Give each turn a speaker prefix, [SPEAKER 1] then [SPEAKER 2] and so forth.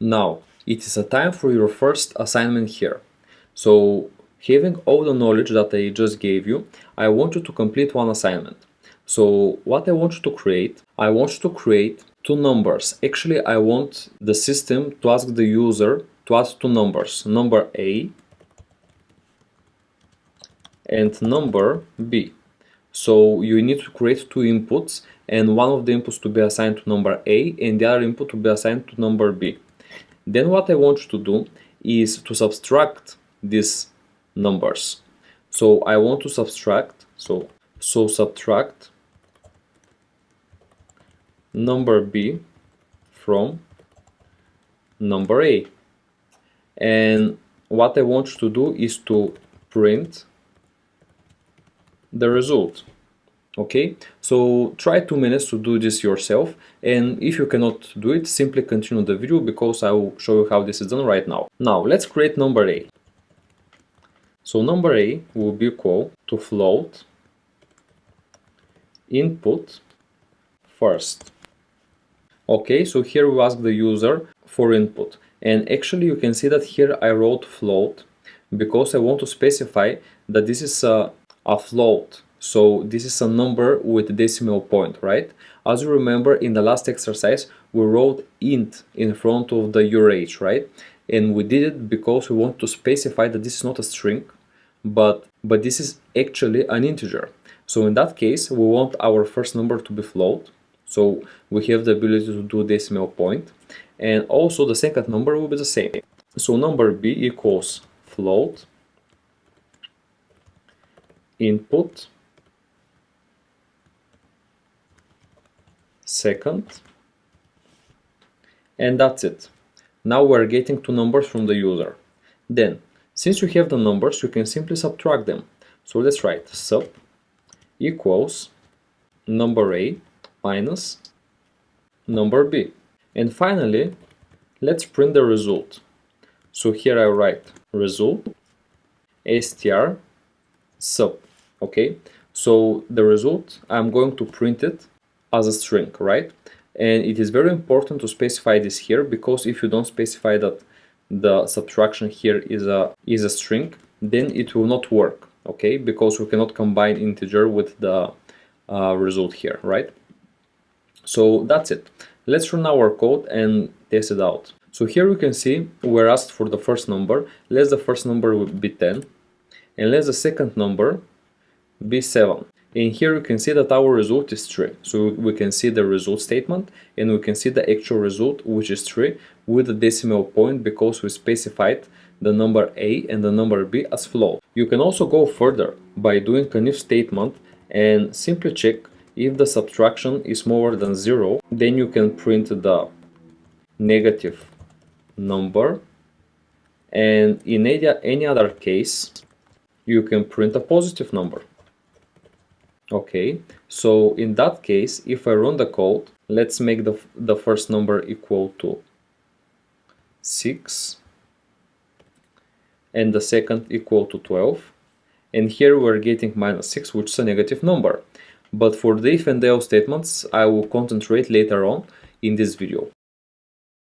[SPEAKER 1] Now, it is a time for your first assignment here. So, having all the knowledge that I just gave you, I want you to complete one assignment. So, what I want you to create, I want you to create two numbers. Actually, I want the system to ask the user to add two numbers, number A and number B. So you need to create two inputs, and one of the inputs to be assigned to number A and the other input to be assigned to number B. Then what I want you to do is to subtract these numbers. So I want to subtract, so subtract number B from number A. And what I want you to do is to print the result. Okay, so try 2 minutes to do this yourself, and if you cannot do it, simply continue the video because I will show you how this is done right now. Now let's create number A. So number A will be equal to float input first. Okay, so here we ask the user for input, and actually you can see that here I wrote float because I want to specify that this is a float. So this is a number with a decimal point, right? As you remember, in the last exercise we wrote int in front of the your age, right? And we did it because we want to specify that this is not a string, but this is actually an integer. So in that case we want our first number to be float, so we have the ability to do decimal point, and also the second number will be the same. So number B equals float input second, and that's it. Now we're getting two numbers from the user. Then, since you have the numbers, you can simply subtract them. So let's write sub equals number A minus number B. And finally, let's print the result. So here I write result str sub. Okay, so the result, I'm going to print it as a string, right? And it is very important to specify this here, because if you don't specify that the subtraction here is a string, then it will not work, okay? Because we cannot combine integer with the result here, right? So that's it. Let's run our code and test it out. So here you can see we're asked for the first number. Let the first number be 10, and let the second number be 7. And here you can see that our result is 3. So we can see the result statement, and we can see the actual result, which is 3, with a decimal point because we specified the number A and the number B as float. You can also go further by doing an if statement and simply check if the subtraction is more than 0. Then you can print the negative number, and in any other case you can print a positive number. Okay, so in that case, if I run the code, let's make the first number equal to 6 and the second equal to 12, and here we're getting -6, which is a negative number. But for the if and else statements, I will concentrate later on in this video.